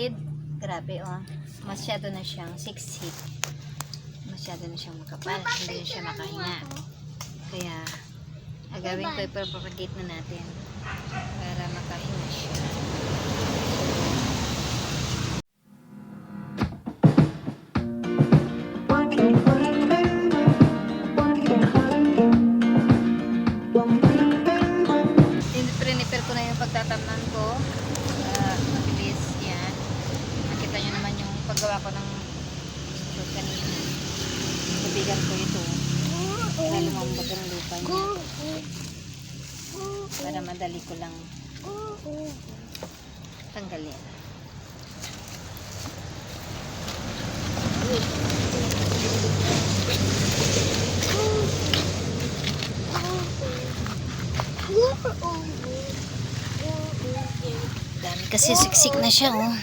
kapatid. Grabe oh. Masyado na siyang siksik. Masyado na siyang makapal. Hindi na siya makahinga. Kaya agawin ko ipapapagate na natin para makahinga siya. Prepare ko na yung pagtatamnan ko. Mabilis yan. Nakita nyo naman yung paggawa ko ng ito kanina. Tubigan ko ito para lumambot ang lupa niya. Para madali ko lang tanggalin. Dami kasi siksik na siya oh.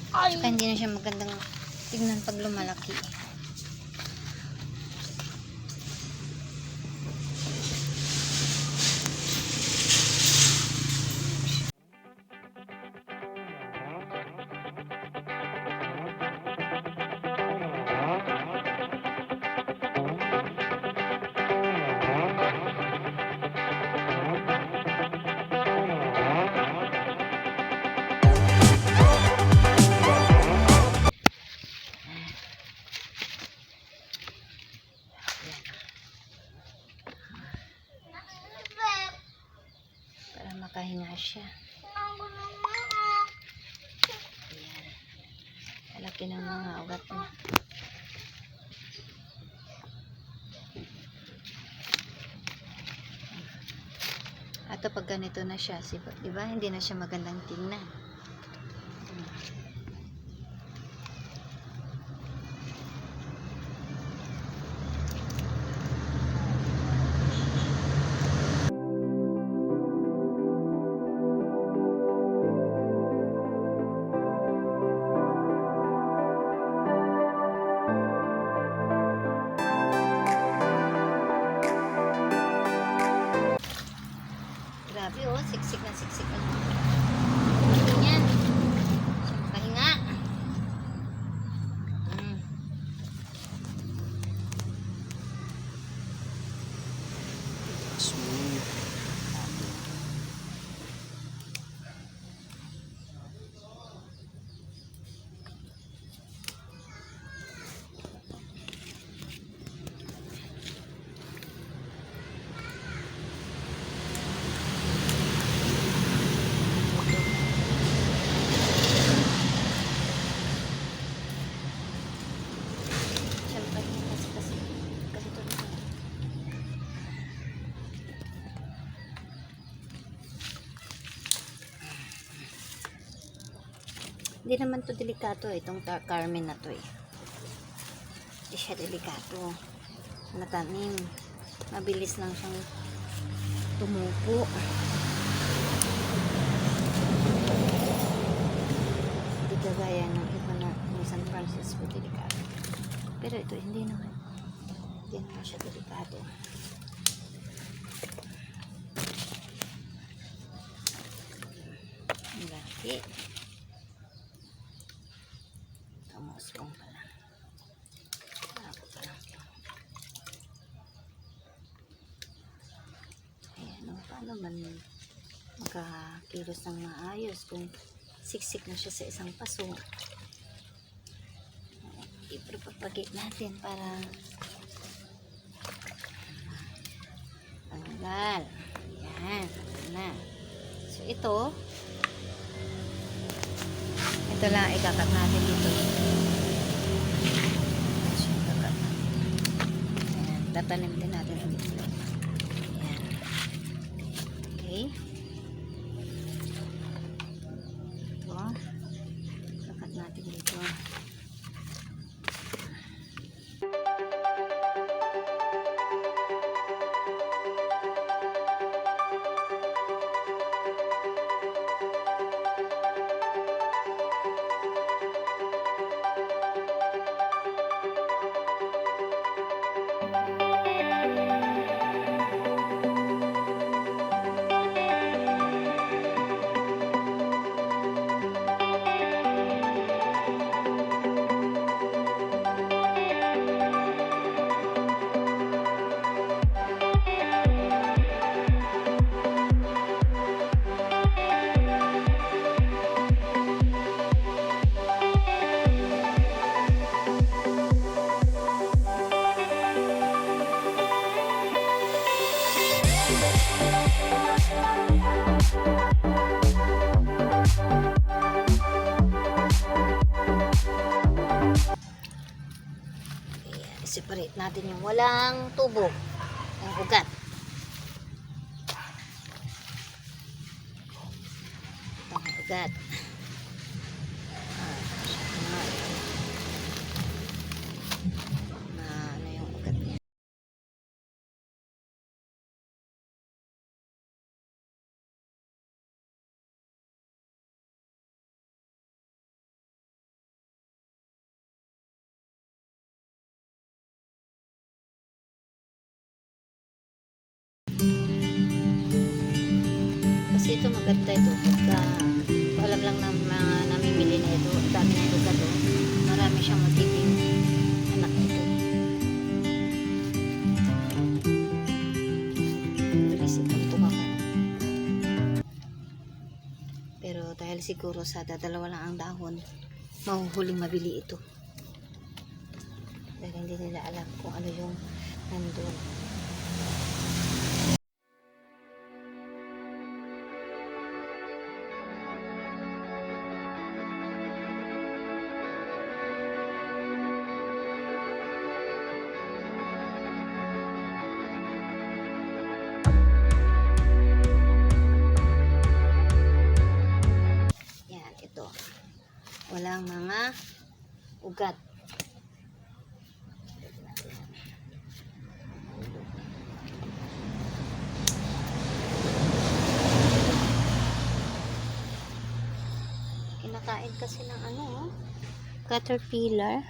Saka hindi na siya magandang tignan pag lumalaki. Makahinga siya. Ayan. Malaki ng mga ugat niya. At pag ganito na siya, diba? Hindi na siya magandang tingnan. Grabe oh, siksik na siksik na. Yan. Siya makahinga. Smooth. Hindi naman to delikato itong Carmen na to eh. Hindi siya delikato. Matanim. Mabilis lang siyang tumupo. Hindi kagaya ng iba na yung San Francisco delikato. Pero ito hindi naman. Hindi naman siya delikato. Ang laki. Musbong pala. Ako pala. Ayan, paano man makakilos ng maayos kung siksik na siya sa isang paso. Ipropagate natin para tanggal. Ayan, na. So ito lang ikakat natin dito. Tatanim din natin dito. Ayan. Okay. Ito. Kakat natin dito. separate natin yung walang tubo, yung ugat. Ang ugat. Ano yung ugat niya. Kasi ito maganda ito. Pagka alam lang na mga namimili na ito, dami na ito gato. Marami siyang magiging anak ito. Bilis itong tumakan. Pero dahil siguro sa dadalawa lang ang dahon, mahuhuling mabili ito. Dahil hindi nila alam kung ano yung nandun. Walang mga ugat. Kinakain kasi ng caterpillar.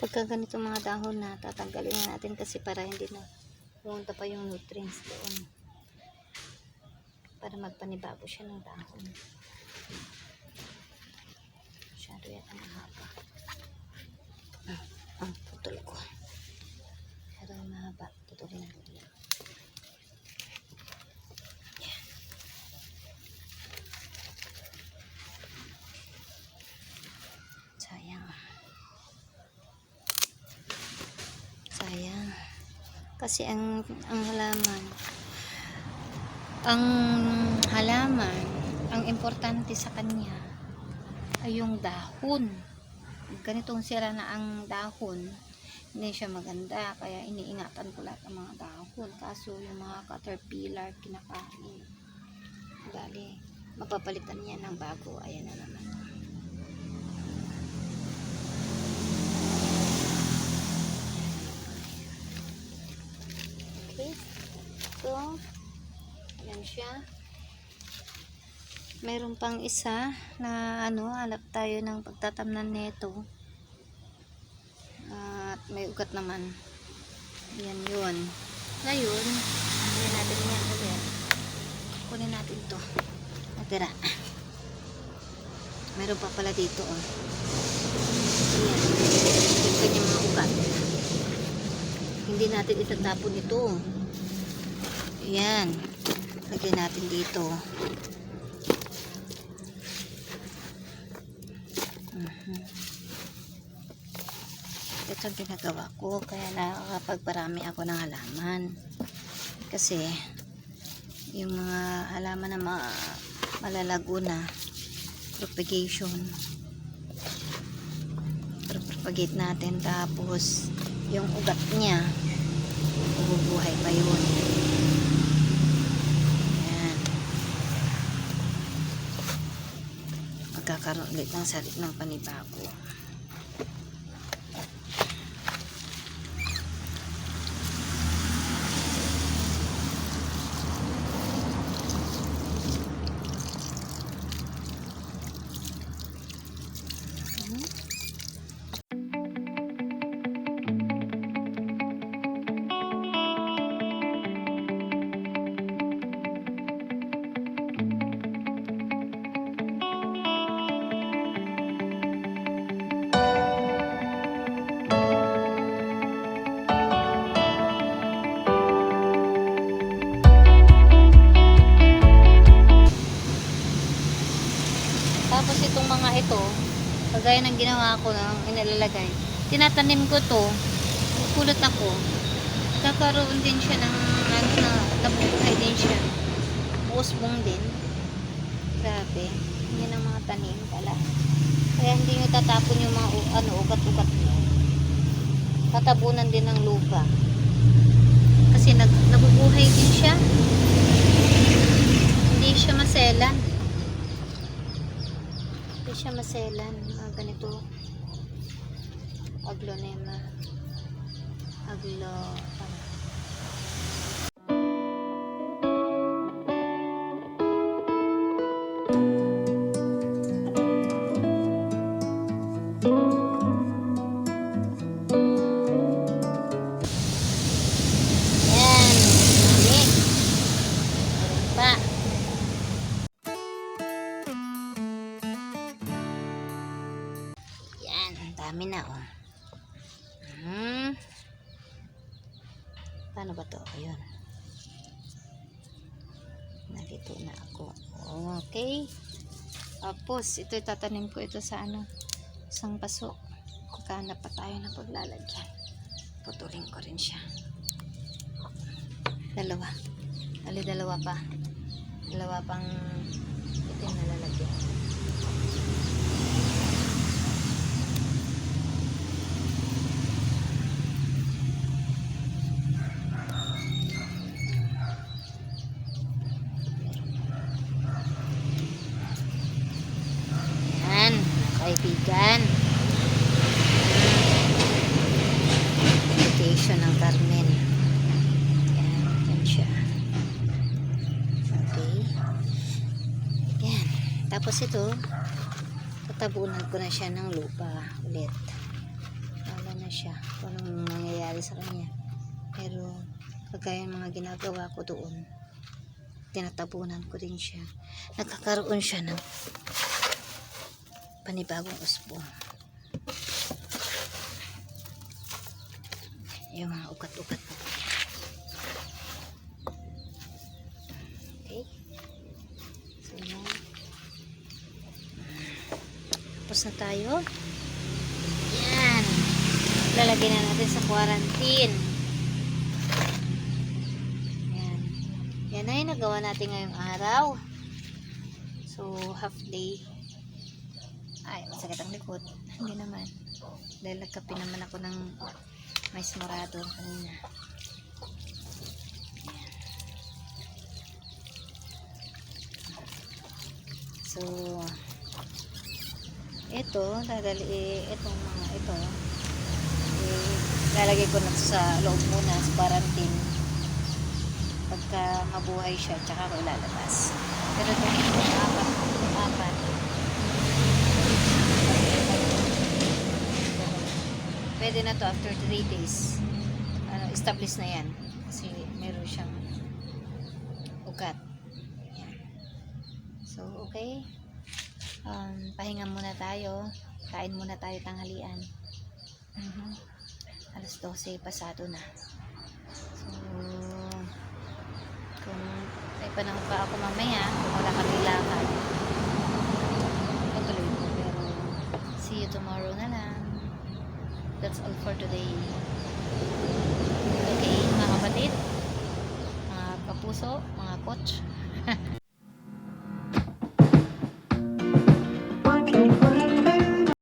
Pagka ganito mga dahon na, tatanggalin na natin kasi para hindi na pumunta pa yung nutrients doon. Para magpanibago siya ng dahon. Masyado yata mahaba. Putol ko. Masyado mahaba. Putulin natin yan. Yan. Sayang. Sayang. Kasi ang halaman, ang importante sa kanya ay yung dahon. Ganitong sira na ang dahon, hindi siya maganda, kaya iniingatan ko lahat ng mga dahon. Kaso yung mga caterpillar kinakain. Dali, mapapalitan niya ng bago. Ayan na naman. Okay, so ayan siya. Mayroon pang isa na hanap tayo ng pagtatamnan nito. At may ugat naman. Yan yun. Ngayon, kunin natin yan ulit. Kunin natin to. Natira. Mayroon pa pala dito. Ayan. Yung kanyang mga ugat. Hindi natin itatapon ito. Ayan. Lagyan natin dito. Ito ang ginagawa ko, kaya nakakapagparami ako ng halaman. Kasi yung mga halaman na malalago na, propagate natin, tapos yung ugat niya bubuhay pa yun. Ayan. Magkakaroon ulit ng salit ng panibago. Tapos itong mga ito, kagaya ng ginawa ko ng inilalagay, tinatanim ko to, kulot ako, kakaroon din siya ng nabubuhay din siya, usbong din. Grabe, yan ang mga tanim pala. Kaya hindi nyo tatapon yung mga ugat-ugat nyo. tatabunan din ng lupa. Kasi nabubuhay din siya. Hindi siya maselan. Hindi siya maselan. Ganito. Aglonema. Yan. Dami. Meron pa. Yan. Ang dami na, oh. Paano ba to? Ayun. Nalito na ako. Okay. Tapos, ito tatanim ko ito sa isang paso. Magkahanap pa tayo ng paglalagyan. Putulin ko rin siya. Dalawa. Dalawa pa. Dalawa pang ito yung nalalagyan. Kaibigan, invitation ng Carmen. Yan siya. Okay. Yan. Tapos ito, tatabunan ko na siya ng lupa ulit. Wala na siya kung anong nangyayari sa kanya. Pero kagaya ng mga ginagawa ko doon, tinatabunan ko din siya. Nagkakaroon siya ng panibagong usbong. Yung mga ugat-ugat po. Okay. So, yan. Tapos na tayo. Yan. Lalagyan na natin sa quarantine. Yan. Yan na yung nagawa natin ngayong araw. So, half day. Ay, masakit ang likod. Hindi naman. Dahil nagkape naman ako ng mais morado kanina. So, ito, itong mga ito, lalagay ko na sa loob muna sa quarantine. Pagka mabuhay siya, tsaka ko ilalabas. Pero itong apat, pwede na to after 3 days. Establish na yan. Kasi meron siyang ugat. Yan. So, okay. Pahinga muna tayo. Kain muna tayo tanghalian. Alas 12 pasado na. So, kung may panahon pa ako mamaya, kung wala kami lakad, patuloy ko. Pero, see you tomorrow na lang. That's all for today.